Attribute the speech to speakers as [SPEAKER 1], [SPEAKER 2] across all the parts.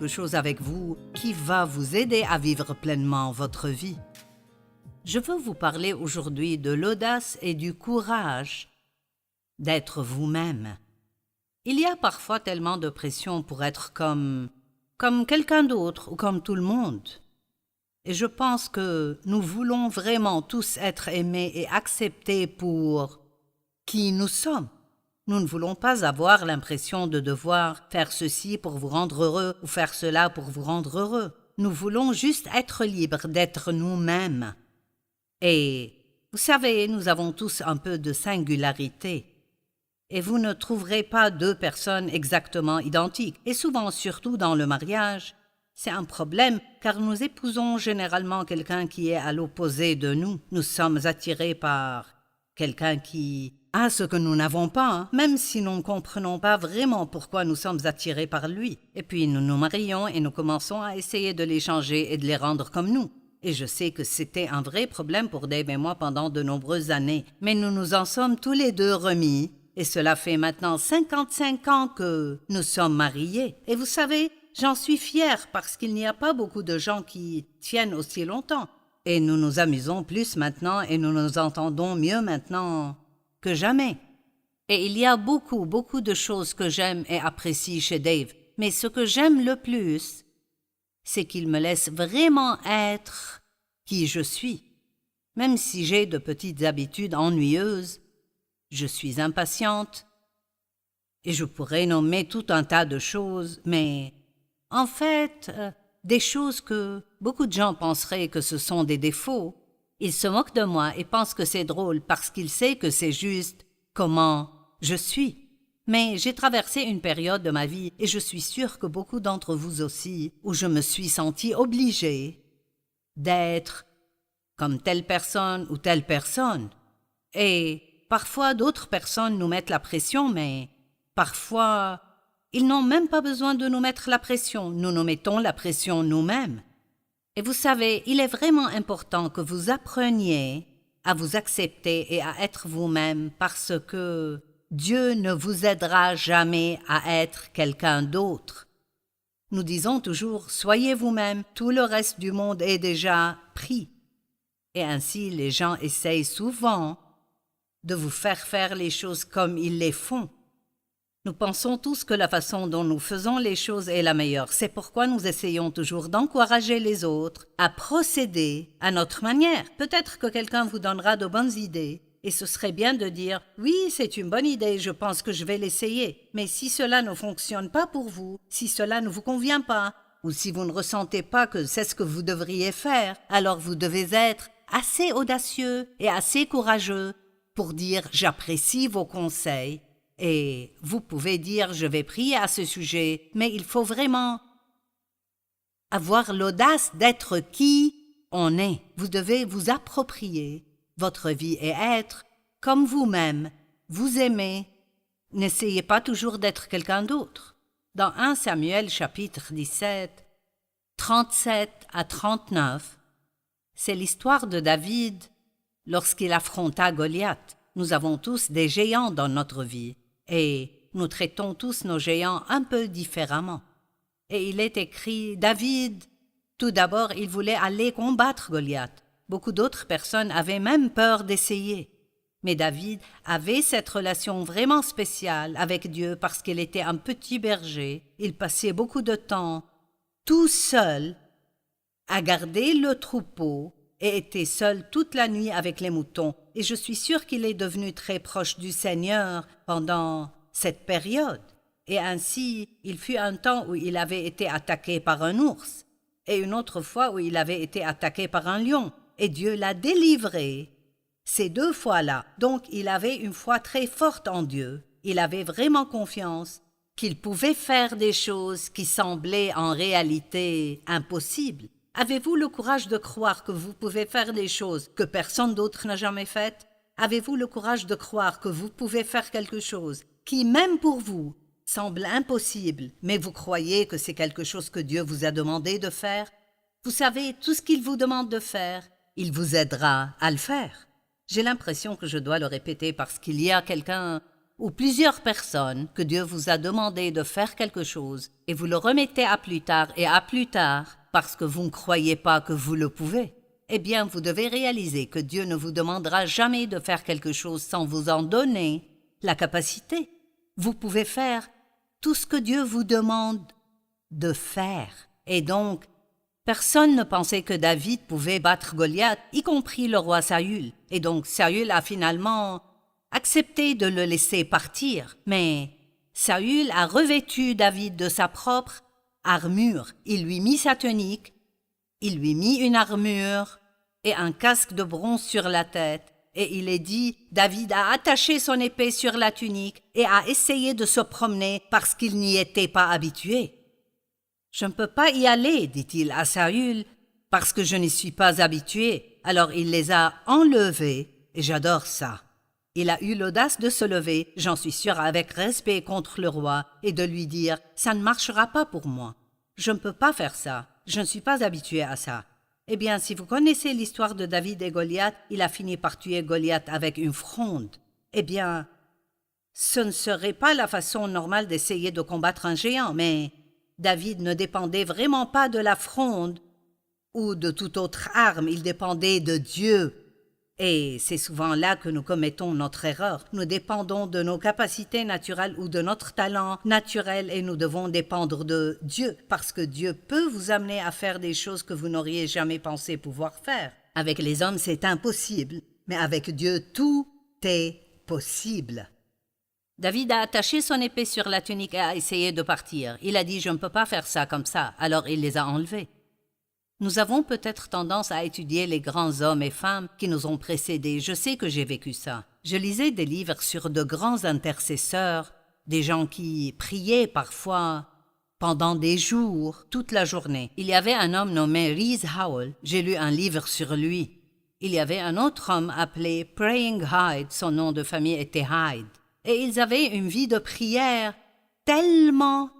[SPEAKER 1] quelque chose avec vous qui va vous aider à vivre pleinement votre vie. Je veux vous parler aujourd'hui de l'audace et du courage d'être vous-même. Il y a parfois tellement de pression pour être comme quelqu'un d'autre ou comme tout le monde. Et je pense que nous voulons vraiment tous être aimés et acceptés pour qui nous sommes. Nous ne voulons pas avoir l'impression de devoir faire ceci pour vous rendre heureux ou faire cela pour vous rendre heureux. Nous voulons juste être libres d'être nous-mêmes. Et vous savez, nous avons tous un peu de singularité. Et vous ne trouverez pas deux personnes exactement identiques. Et souvent, surtout dans le mariage, c'est un problème car nous épousons généralement quelqu'un qui est à l'opposé de nous. Nous sommes attirés par quelqu'un qui a ce que nous n'avons pas, même si nous ne comprenons pas vraiment pourquoi nous sommes attirés par lui. Et puis nous nous marions et nous commençons à essayer de les changer et de les rendre comme nous. Et je sais que c'était un vrai problème pour Dave et moi pendant de nombreuses années. Mais nous nous en sommes tous les deux remis. Et cela fait maintenant 55 ans que nous sommes mariés. Et vous savez, j'en suis fière parce qu'il n'y a pas beaucoup de gens qui tiennent aussi longtemps. Et nous nous amusons plus maintenant et nous nous entendons mieux maintenant que jamais. Et il y a beaucoup de choses que j'aime et apprécie chez Dave. Mais ce que j'aime le plus, c'est qu'il me laisse vraiment être qui je suis. Même si j'ai de petites habitudes ennuyeuses, je suis impatiente et je pourrais nommer tout un tas de choses, mais en fait, des choses que beaucoup de gens penseraient que ce sont des défauts. Ils se moquent de moi et pensent que c'est drôle parce qu'ils savent que c'est juste comment je suis. Mais j'ai traversé une période de ma vie et je suis sûre que beaucoup d'entre vous aussi, où je me suis sentie obligée d'être comme telle personne ou telle personne. Et parfois, d'autres personnes nous mettent la pression, mais parfois, ils n'ont même pas besoin de nous mettre la pression. Nous nous mettons la pression nous-mêmes. Et vous savez, il est vraiment important que vous appreniez à vous accepter et à être vous-même parce que Dieu ne vous aidera jamais à être quelqu'un d'autre. Nous disons toujours « Soyez vous-même, tout le reste du monde est déjà pris ». Et ainsi, les gens essayent souvent de vous faire les choses comme ils les font. Nous pensons tous que la façon dont nous faisons les choses est la meilleure. C'est pourquoi nous essayons toujours d'encourager les autres à procéder à notre manière. Peut-être que quelqu'un vous donnera de bonnes idées et ce serait bien de dire « Oui, c'est une bonne idée, je pense que je vais l'essayer. » Mais si cela ne fonctionne pas pour vous, si cela ne vous convient pas, ou si vous ne ressentez pas que c'est ce que vous devriez faire, alors vous devez être assez audacieux et assez courageux pour dire « J'apprécie vos conseils ». Et vous pouvez dire « Je vais prier à ce sujet », mais il faut vraiment avoir l'audace d'être qui on est. Vous devez vous approprier votre vie et être comme vous-même, vous aimez. N'essayez pas toujours d'être quelqu'un d'autre. Dans 1 Samuel chapitre 17, 37 à 39, c'est l'histoire de David lorsqu'il affronta Goliath. Nous avons tous des géants dans notre vie. Et nous traitons tous nos géants un peu différemment. Et il est écrit, David, tout d'abord, il voulait aller combattre Goliath. Beaucoup d'autres personnes avaient même peur d'essayer. Mais David avait cette relation vraiment spéciale avec Dieu parce qu'il était un petit berger. Il passait beaucoup de temps tout seul à garder le troupeau et était seul toute la nuit avec les moutons. Et je suis sûre qu'il est devenu très proche du Seigneur pendant cette période. Et ainsi, il fut un temps où il avait été attaqué par un ours, et une autre fois où il avait été attaqué par un lion, et Dieu l'a délivré. Ces 2 fois-là, donc il avait une foi très forte en Dieu. Il avait vraiment confiance qu'il pouvait faire des choses qui semblaient en réalité impossibles. Avez-vous le courage de croire que vous pouvez faire des choses que personne d'autre n'a jamais faites? Avez-vous le courage de croire que vous pouvez faire quelque chose qui, même pour vous, semble impossible, mais vous croyez que c'est quelque chose que Dieu vous a demandé de faire? Vous savez, tout ce qu'il vous demande de faire, il vous aidera à le faire. J'ai l'impression que je dois le répéter parce qu'il y a quelqu'un ou plusieurs personnes que Dieu vous a demandé de faire quelque chose et vous le remettez à plus tard et à plus tard parce que vous ne croyez pas que vous le pouvez, eh bien vous devez réaliser que Dieu ne vous demandera jamais de faire quelque chose sans vous en donner la capacité. Vous pouvez faire tout ce que Dieu vous demande de faire. Et donc, personne ne pensait que David pouvait battre Goliath, y compris le roi Saül. Et donc Saül a finalement accepté de le laisser partir. Mais Saül a revêtu David de sa propre armure. Il lui mit sa tunique, il lui mit une armure et un casque de bronze sur la tête. Et il est dit, David a attaché son épée sur la tunique et a essayé de se promener parce qu'il n'y était pas habitué. « Je ne peux pas y aller, dit-il à Saül, parce que je n'y suis pas habitué. » Alors il les a enlevés, et j'adore ça. Il a eu l'audace de se lever, j'en suis sûre, avec respect contre le roi, et de lui dire « Ça ne marchera pas pour moi. Je ne peux pas faire ça. Je ne suis pas habitué à ça. » Eh bien, si vous connaissez l'histoire de David et Goliath, il a fini par tuer Goliath avec une fronde. Eh bien, ce ne serait pas la façon normale d'essayer de combattre un géant, mais David ne dépendait vraiment pas de la fronde ou de toute autre arme, il dépendait de Dieu. Et c'est souvent là que nous commettons notre erreur. Nous dépendons de nos capacités naturelles ou de notre talent naturel et nous devons dépendre de Dieu parce que Dieu peut vous amener à faire des choses que vous n'auriez jamais pensé pouvoir faire. Avec les hommes, c'est impossible, mais avec Dieu, tout est possible. David a attaché son épée sur la tunique et a essayé de partir. Il a dit « Je ne peux pas faire ça comme ça », alors il les a enlevés. Nous avons peut-être tendance à étudier les grands hommes et femmes qui nous ont précédés. Je sais que j'ai vécu ça. Je lisais des livres sur de grands intercesseurs, des gens qui priaient parfois pendant des jours, toute la journée. Il y avait un homme nommé Rees Howell. J'ai lu un livre sur lui. Il y avait un autre homme appelé Praying Hyde. Son nom de famille était Hyde. Et ils avaient une vie de prière tellement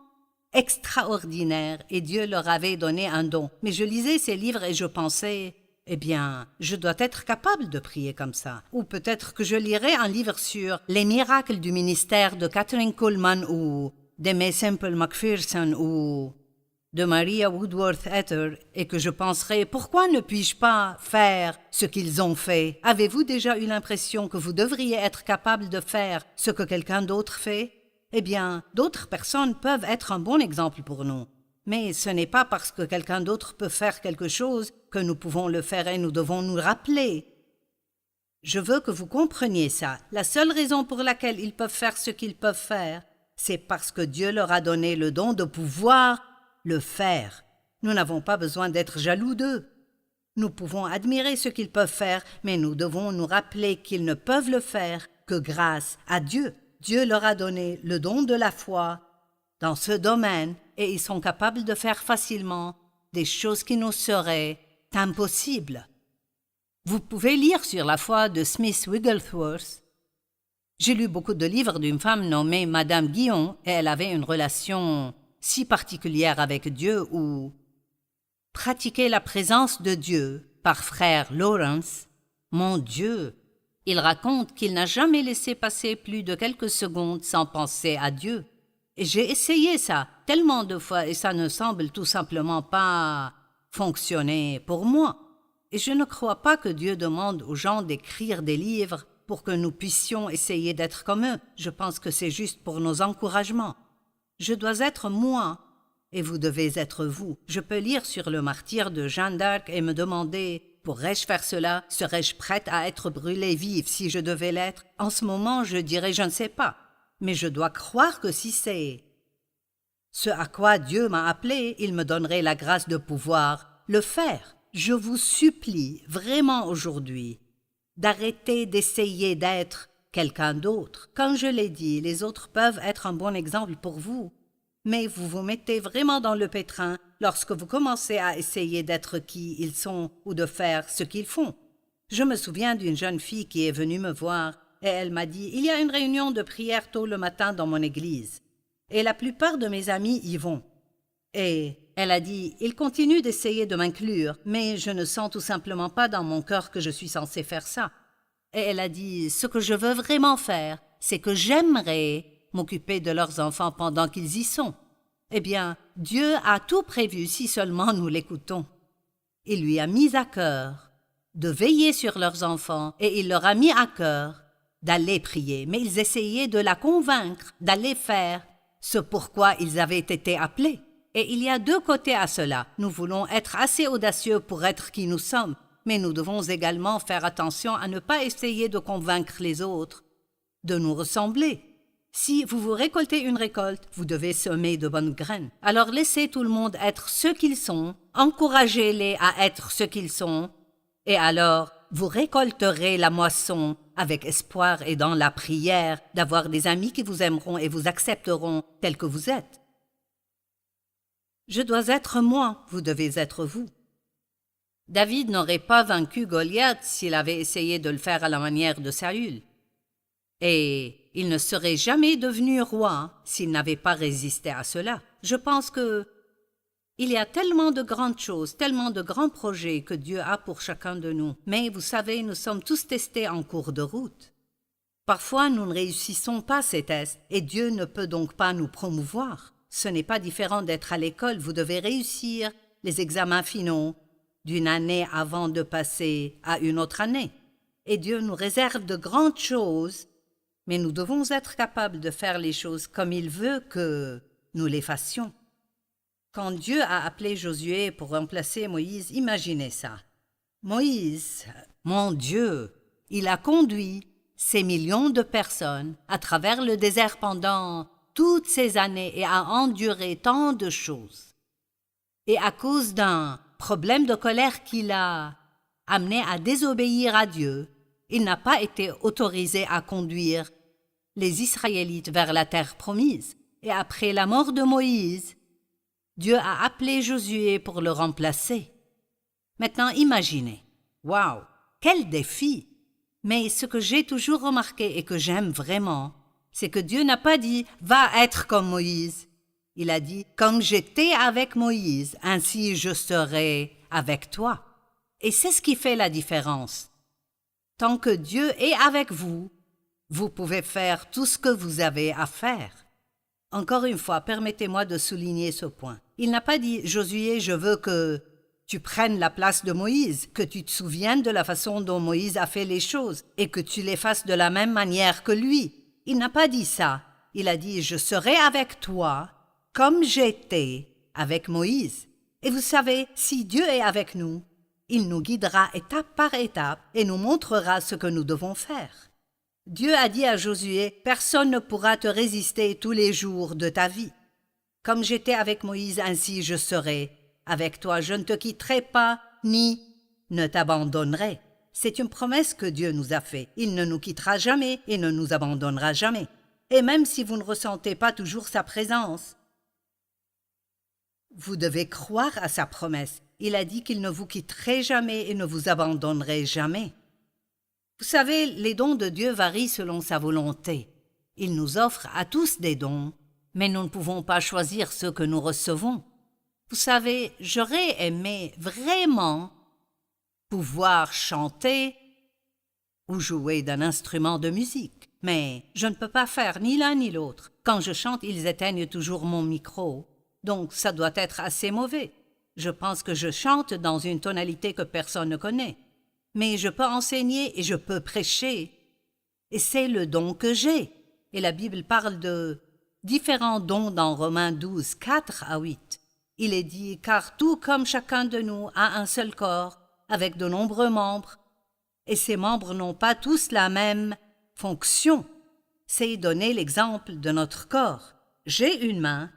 [SPEAKER 1] extraordinaire et Dieu leur avait donné un don. Mais je lisais ces livres et je pensais, eh bien, je dois être capable de prier comme ça. Ou peut-être que je lirai un livre sur les miracles du ministère de Catherine Kuhlman ou d'Aimee Semple McPherson ou de Maria Woodworth Etter et que je penserai, pourquoi ne puis-je pas faire ce qu'ils ont fait? Avez-vous déjà eu l'impression que vous devriez être capable de faire ce que quelqu'un d'autre fait? Eh bien, d'autres personnes peuvent être un bon exemple pour nous. Mais ce n'est pas parce que quelqu'un d'autre peut faire quelque chose que nous pouvons le faire et nous devons nous rappeler. Je veux que vous compreniez ça. La seule raison pour laquelle ils peuvent faire ce qu'ils peuvent faire, c'est parce que Dieu leur a donné le don de pouvoir le faire. Nous n'avons pas besoin d'être jaloux d'eux. Nous pouvons admirer ce qu'ils peuvent faire, mais nous devons nous rappeler qu'ils ne peuvent le faire que grâce à Dieu. Dieu leur a donné le don de la foi dans ce domaine et ils sont capables de faire facilement des choses qui nous seraient impossibles. Vous pouvez lire sur la foi de Smith Wigglesworth. J'ai lu beaucoup de livres d'une femme nommée Madame Guyon et elle avait une relation si particulière avec Dieu où pratiquer la présence de Dieu par frère Lawrence, mon Dieu, il raconte qu'il n'a jamais laissé passer plus de quelques secondes sans penser à Dieu. Et j'ai essayé ça tellement de fois et ça ne semble tout simplement pas fonctionner pour moi. Et je ne crois pas que Dieu demande aux gens d'écrire des livres pour que nous puissions essayer d'être comme eux. Je pense que c'est juste pour nos encouragements. Je dois être moi et vous devez être vous. Je peux lire sur le martyre de Jeanne d'Arc et me demander « Pourrais-je faire cela? Serais-je prête à être brûlée vive si je devais l'être? » En ce moment, je dirais « Je ne sais pas. » Mais je dois croire que si c'est ce à quoi Dieu m'a appelé, il me donnerait la grâce de pouvoir le faire. Je vous supplie vraiment aujourd'hui d'arrêter d'essayer d'être quelqu'un d'autre. Comme je l'ai dit, les autres peuvent être un bon exemple pour vous, mais vous vous mettez vraiment dans le pétrin lorsque vous commencez à essayer d'être qui ils sont ou de faire ce qu'ils font. Je me souviens d'une jeune fille qui est venue me voir et elle m'a dit « Il y a une réunion de prière tôt le matin dans mon église et la plupart de mes amis y vont. » Et elle a dit « Ils continuent d'essayer de m'inclure, mais je ne sens tout simplement pas dans mon cœur que je suis censée faire ça. » Et elle a dit « Ce que je veux vraiment faire, c'est que j'aimerais m'occuper de leurs enfants pendant qu'ils y sont. Eh bien, Dieu a tout prévu si seulement nous l'écoutons. Il lui a mis à cœur de veiller sur leurs enfants et il leur a mis à cœur d'aller prier, mais ils essayaient de la convaincre d'aller faire ce pourquoi ils avaient été appelés. Et il y a deux côtés à cela. Nous voulons être assez audacieux pour être qui nous sommes, mais nous devons également faire attention à ne pas essayer de convaincre les autres de nous ressembler. Si vous récoltez une récolte, vous devez semer de bonnes graines. Alors laissez tout le monde être ce qu'ils sont, encouragez-les à être ce qu'ils sont, et alors vous récolterez la moisson avec espoir et dans la prière d'avoir des amis qui vous aimeront et vous accepteront tels que vous êtes. Je dois être moi, vous devez être vous. David n'aurait pas vaincu Goliath s'il avait essayé de le faire à la manière de Saül. Et il ne serait jamais devenu roi s'il n'avait pas résisté à cela. Je pense que il y a tellement de grandes choses, tellement de grands projets que Dieu a pour chacun de nous. Mais vous savez, nous sommes tous testés en cours de route. Parfois, nous ne réussissons pas ces tests et Dieu ne peut donc pas nous promouvoir. Ce n'est pas différent d'être à l'école. Vous devez réussir les examens finaux d'une année avant de passer à une autre année. Et Dieu nous réserve de grandes choses, mais nous devons être capables de faire les choses comme il veut que nous les fassions. Quand Dieu a appelé Josué pour remplacer Moïse, imaginez ça. Moïse, mon Dieu, il a conduit ces millions de personnes à travers le désert pendant toutes ces années et a enduré tant de choses. Et à cause d'un problème de colère qu'il a amené à désobéir à Dieu, il n'a pas été autorisé à conduire les Israélites vers la terre promise. Et après la mort de Moïse, Dieu a appelé Josué pour le remplacer. Maintenant, imaginez. Waouh, quel défi! Mais ce que j'ai toujours remarqué et que j'aime vraiment, c'est que Dieu n'a pas dit « va être comme Moïse ». Il a dit « comme j'étais avec Moïse, ainsi je serai avec toi ». Et c'est ce qui fait la différence. Tant que Dieu est avec vous, vous pouvez faire tout ce que vous avez à faire. Encore une fois, permettez-moi de souligner ce point. Il n'a pas dit « Josué, je veux que tu prennes la place de Moïse, que tu te souviennes de la façon dont Moïse a fait les choses et que tu les fasses de la même manière que lui. » Il n'a pas dit ça. Il a dit « Je serai avec toi comme j'étais avec Moïse. » Et vous savez, si Dieu est avec nous, il nous guidera étape par étape et nous montrera ce que nous devons faire. Dieu a dit à Josué « Personne ne pourra te résister tous les jours de ta vie. Comme j'étais avec Moïse, ainsi je serai avec toi. Je ne te quitterai pas, ni ne t'abandonnerai. » C'est une promesse que Dieu nous a faite. Il ne nous quittera jamais et ne nous abandonnera jamais. Et même si vous ne ressentez pas toujours sa présence, vous devez croire à sa promesse. Il a dit qu'il ne vous quitterait jamais et ne vous abandonnerait jamais. Vous savez, les dons de Dieu varient selon sa volonté. Il nous offre à tous des dons, mais nous ne pouvons pas choisir ceux que nous recevons. Vous savez, j'aurais aimé vraiment pouvoir chanter ou jouer d'un instrument de musique, mais je ne peux pas faire ni l'un ni l'autre. Quand je chante, ils éteignent toujours mon micro, donc ça doit être assez mauvais. Je pense que je chante dans une tonalité que personne ne connaît. Mais je peux enseigner et je peux prêcher. Et c'est le don que j'ai. Et la Bible parle de différents dons dans Romains 12, 4 à 8. Il est dit « Car tout comme chacun de nous a un seul corps, avec de nombreux membres, et ces membres n'ont pas tous la même fonction. » C'est donner l'exemple de notre corps. J'ai une main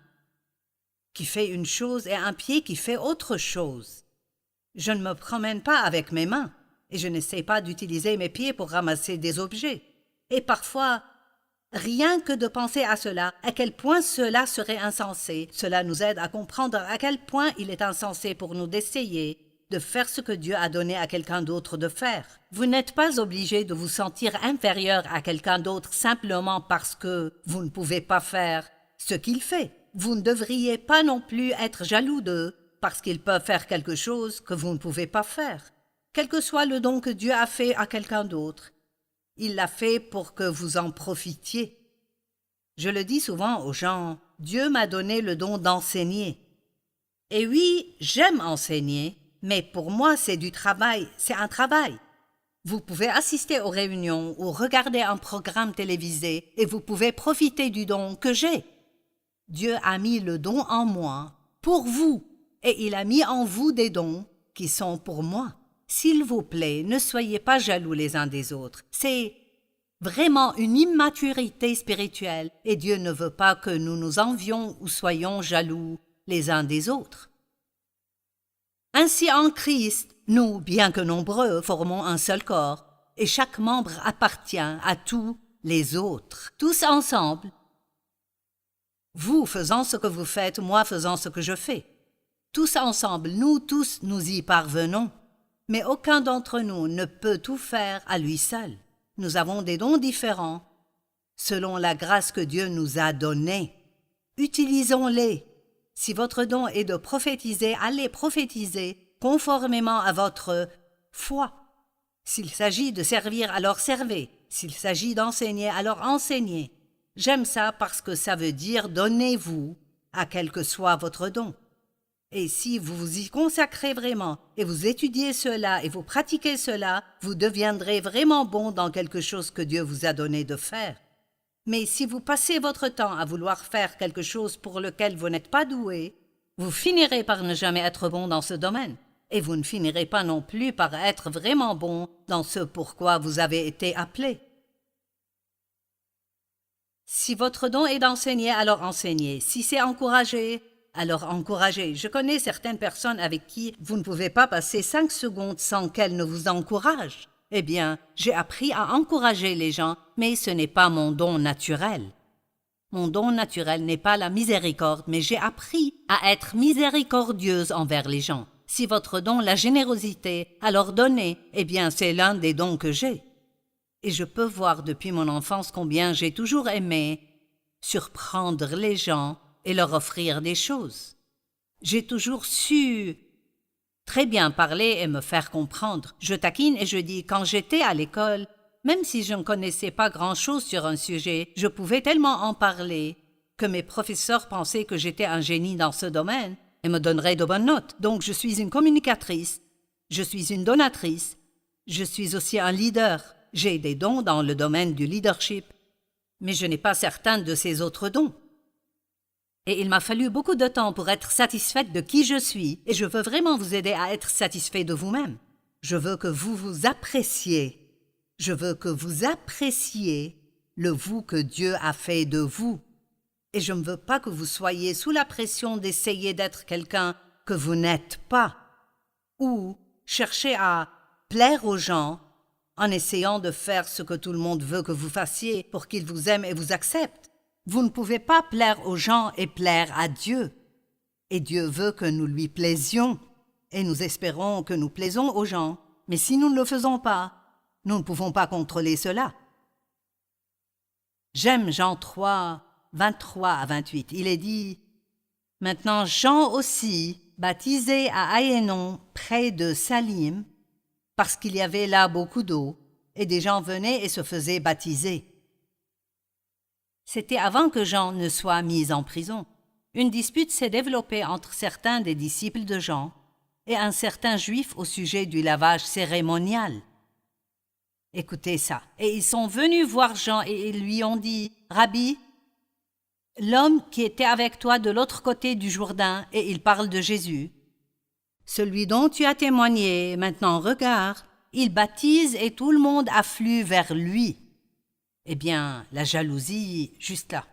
[SPEAKER 1] qui fait une chose et un pied qui fait autre chose. Je ne me promène pas avec mes mains. Et je n'essaie pas d'utiliser mes pieds pour ramasser des objets. Et parfois, rien que de penser à cela, à quel point cela serait insensé, cela nous aide à comprendre à quel point il est insensé pour nous d'essayer de faire ce que Dieu a donné à quelqu'un d'autre de faire. Vous n'êtes pas obligé de vous sentir inférieur à quelqu'un d'autre simplement parce que vous ne pouvez pas faire ce qu'il fait. Vous ne devriez pas non plus être jaloux d'eux parce qu'ils peuvent faire quelque chose que vous ne pouvez pas faire. Quel que soit le don que Dieu a fait à quelqu'un d'autre, Il l'a fait pour que vous en profitiez. Je le dis souvent aux gens, Dieu m'a donné le don d'enseigner. Et oui, j'aime enseigner, mais pour moi c'est du travail, c'est un travail. Vous pouvez assister aux réunions ou regarder un programme télévisé et vous pouvez profiter du don que j'ai. Dieu a mis le don en moi pour vous et il a mis en vous des dons qui sont pour moi. S'il vous plaît, ne soyez pas jaloux les uns des autres. C'est vraiment une immaturité spirituelle et Dieu ne veut pas que nous nous envions ou soyons jaloux les uns des autres. Ainsi en Christ, nous, bien que nombreux, formons un seul corps, et chaque membre appartient à tous les autres, tous ensemble. Vous faisant ce que vous faites, moi faisant ce que je fais. Tous ensemble, nous tous, nous y parvenons. Mais aucun d'entre nous ne peut tout faire à lui seul. Nous avons des dons différents, selon la grâce que Dieu nous a donnée. Utilisons-les. Si votre don est de prophétiser, allez prophétiser conformément à votre foi. S'il s'agit de servir, alors servez. S'il s'agit d'enseigner, alors enseignez. J'aime ça parce que ça veut dire donnez-vous à quel que soit votre don. Et si vous vous y consacrez vraiment et vous étudiez cela et vous pratiquez cela, vous deviendrez vraiment bon dans quelque chose que Dieu vous a donné de faire. Mais si vous passez votre temps à vouloir faire quelque chose pour lequel vous n'êtes pas doué, vous finirez par ne jamais être bon dans ce domaine. Et vous ne finirez pas non plus par être vraiment bon dans ce pourquoi vous avez été appelé. Si votre don est d'enseigner, alors enseignez. Si c'est encourager, alors encouragez. Je connais certaines personnes avec qui vous ne pouvez pas passer 5 secondes sans qu'elles ne vous encouragent. Eh bien, j'ai appris à encourager les gens, mais ce n'est pas mon don naturel. Mon don naturel n'est pas la miséricorde, mais j'ai appris à être miséricordieuse envers les gens. Si votre don, la générosité, alors donnez, eh bien c'est l'un des dons que j'ai. Et je peux voir depuis mon enfance combien j'ai toujours aimé surprendre les gens et leur offrir des choses. J'ai toujours su très bien parler et me faire comprendre. Je taquine et je dis, quand j'étais à l'école, même si je ne connaissais pas grand-chose sur un sujet, je pouvais tellement en parler que mes professeurs pensaient que j'étais un génie dans ce domaine et me donneraient de bonnes notes. Donc je suis une communicatrice, je suis une donatrice, je suis aussi un leader. J'ai des dons dans le domaine du leadership, mais je n'ai pas certains de ces autres dons. Et il m'a fallu beaucoup de temps pour être satisfaite de qui je suis, et je veux vraiment vous aider à être satisfait de vous-même. Je veux que vous vous appréciez. Je veux que vous appréciez le vous que Dieu a fait de vous. Et je ne veux pas que vous soyez sous la pression d'essayer d'être quelqu'un que vous n'êtes pas, ou chercher à plaire aux gens en essayant de faire ce que tout le monde veut que vous fassiez pour qu'ils vous aiment et vous acceptent. Vous ne pouvez pas plaire aux gens et plaire à Dieu. Et Dieu veut que nous lui plaisions, et nous espérons que nous plaisons aux gens. Mais si nous ne le faisons pas, nous ne pouvons pas contrôler cela. J'aime Jean 3, 23 à 28. Il est dit « Maintenant Jean aussi, baptisé à Aénon, près de Salim, parce qu'il y avait là beaucoup d'eau, et des gens venaient et se faisaient baptiser. » C'était avant que Jean ne soit mis en prison. Une dispute s'est développée entre certains des disciples de Jean et un certain juif au sujet du lavage cérémonial. Écoutez ça. Et ils sont venus voir Jean et ils lui ont dit « Rabbi, l'homme qui était avec toi de l'autre côté du Jourdain, et il parle de Jésus, celui dont tu as témoigné, maintenant regarde, il baptise et tout le monde afflue vers lui. » Eh bien, la jalousie, juste là.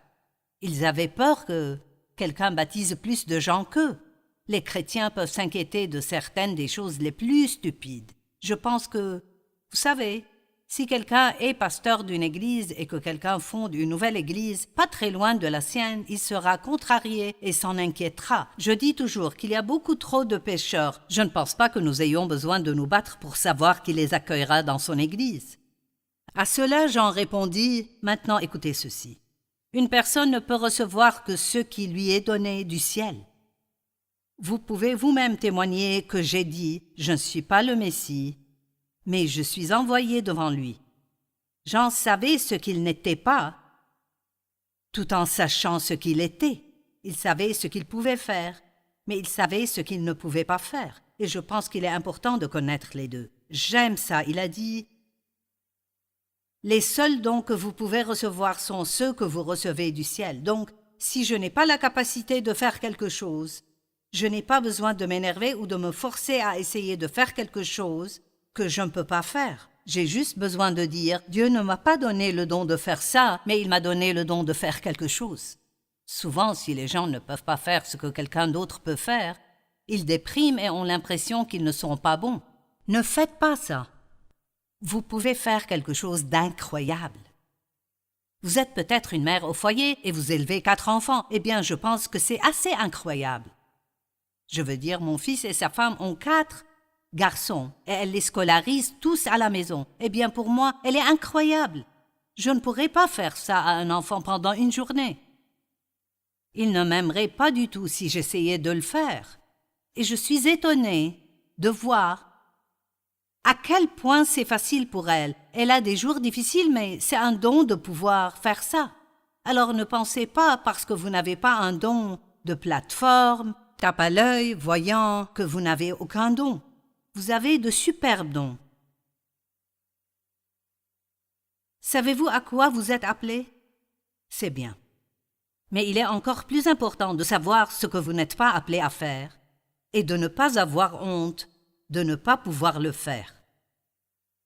[SPEAKER 1] Ils avaient peur que quelqu'un baptise plus de gens qu'eux. Les chrétiens peuvent s'inquiéter de certaines des choses les plus stupides. Je pense que, vous savez, si quelqu'un est pasteur d'une église et que quelqu'un fonde une nouvelle église, pas très loin de la sienne, il sera contrarié et s'en inquiétera. Je dis toujours qu'il y a beaucoup trop de pécheurs. Je ne pense pas que nous ayons besoin de nous battre pour savoir qui les accueillera dans son église. À cela, Jean répondit, « Maintenant écoutez ceci. Une personne ne peut recevoir que ce qui lui est donné du ciel. Vous pouvez vous-même témoigner que j'ai dit, je ne suis pas le Messie, mais je suis envoyé devant lui. Jean savait ce qu'il n'était pas, tout en sachant ce qu'il était. Il savait ce qu'il pouvait faire, mais il savait ce qu'il ne pouvait pas faire. Et je pense qu'il est important de connaître les deux. J'aime ça. Il a dit « Les seuls dons que vous pouvez recevoir sont ceux que vous recevez du ciel. Donc, si je n'ai pas la capacité de faire quelque chose, je n'ai pas besoin de m'énerver ou de me forcer à essayer de faire quelque chose que je ne peux pas faire. J'ai juste besoin de dire « Dieu ne m'a pas donné le don de faire ça, mais il m'a donné le don de faire quelque chose. » Souvent, si les gens ne peuvent pas faire ce que quelqu'un d'autre peut faire, ils dépriment et ont l'impression qu'ils ne sont pas bons. Ne faites pas ça. Vous pouvez faire quelque chose d'incroyable. Vous êtes peut-être une mère au foyer et vous élevez 4 enfants. Eh bien, je pense que c'est assez incroyable. Je veux dire, mon fils et sa femme ont 4 garçons et elle les scolarise tous à la maison. Eh bien, pour moi, elle est incroyable. Je ne pourrais pas faire ça à un enfant pendant une journée. Il ne m'aimerait pas du tout si j'essayais de le faire. Et je suis étonnée de voir à quel point c'est facile pour elle. Elle a des jours difficiles, mais c'est un don de pouvoir faire ça. Alors ne pensez pas, parce que vous n'avez pas un don de plateforme, tape à l'œil, voyant que vous n'avez aucun don. Vous avez de superbes dons. Savez-vous à quoi vous êtes appelés? C'est bien. Mais il est encore plus important de savoir ce que vous n'êtes pas appelé à faire et de ne pas avoir honte de ne pas pouvoir le faire.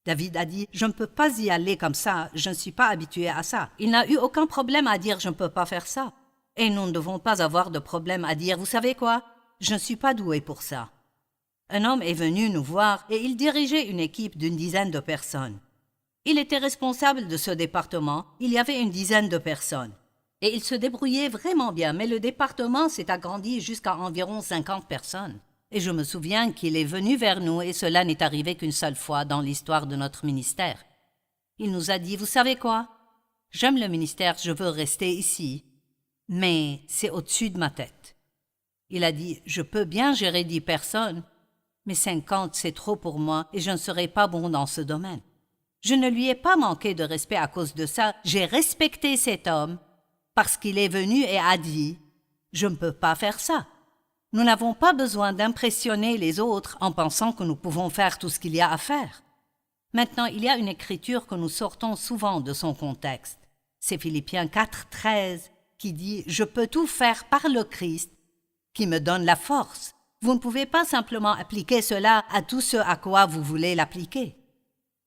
[SPEAKER 1] David a dit « Je ne peux pas y aller comme ça, je ne suis pas habitué à ça. » Il n'a eu aucun problème à dire « Je ne peux pas faire ça. » Et nous ne devons pas avoir de problème à dire « Vous savez quoi? Je ne suis pas doué pour ça. » Un homme est venu nous voir et il dirigeait une équipe d'une dizaine de personnes. Il était responsable de ce département, il y avait une dizaine de personnes. Et il se débrouillait vraiment bien, mais le département s'est agrandi jusqu'à environ 50 personnes. Et je me souviens qu'il est venu vers nous et cela n'est arrivé qu'une seule fois dans l'histoire de notre ministère. Il nous a dit « Vous savez quoi? J'aime le ministère, je veux rester ici, mais c'est au-dessus de ma tête. » Il a dit « Je peux bien gérer 10 personnes, mais 50 c'est trop pour moi et je ne serai pas bon dans ce domaine. » Je ne lui ai pas manqué de respect à cause de ça, j'ai respecté cet homme parce qu'il est venu et a dit « Je ne peux pas faire ça. » Nous n'avons pas besoin d'impressionner les autres en pensant que nous pouvons faire tout ce qu'il y a à faire. Maintenant, il y a une écriture que nous sortons souvent de son contexte. C'est Philippiens 4:13 qui dit « Je peux tout faire par le Christ qui me donne la force. » Vous ne pouvez pas simplement appliquer cela à tout ce à quoi vous voulez l'appliquer.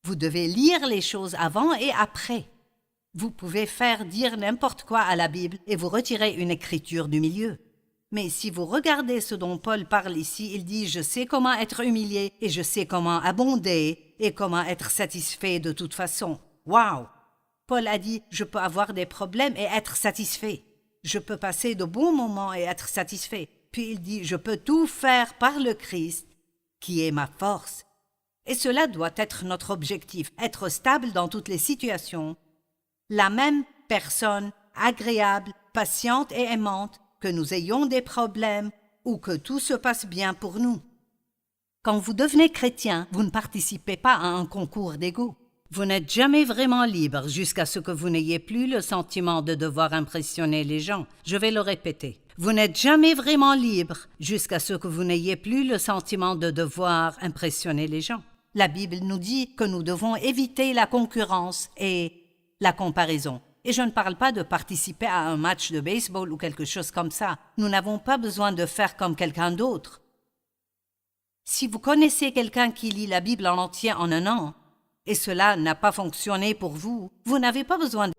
[SPEAKER 1] Vous devez lire les choses avant et après. Vous pouvez faire dire n'importe quoi à la Bible et vous retirer une écriture du milieu. Mais si vous regardez ce dont Paul parle ici, il dit « Je sais comment être humilié et je sais comment abonder et comment être satisfait de toute façon. » Wow! Paul a dit « Je peux avoir des problèmes et être satisfait. Je peux passer de bons moments et être satisfait. » Puis il dit « Je peux tout faire par le Christ, qui est ma force. » Et cela doit être notre objectif, être stable dans toutes les situations. La même personne, agréable, patiente et aimante, que nous ayons des problèmes ou que tout se passe bien pour nous. Quand vous devenez chrétien, vous ne participez pas à un concours d'ego. Vous n'êtes jamais vraiment libre jusqu'à ce que vous n'ayez plus le sentiment de devoir impressionner les gens. Je vais le répéter. Vous n'êtes jamais vraiment libre jusqu'à ce que vous n'ayez plus le sentiment de devoir impressionner les gens. La Bible nous dit que nous devons éviter la concurrence et la comparaison. Et je ne parle pas de participer à un match de baseball ou quelque chose comme ça. Nous n'avons pas besoin de faire comme quelqu'un d'autre. Si vous connaissez quelqu'un qui lit la Bible en entier en un an, et cela n'a pas fonctionné pour vous, vous n'avez pas besoin de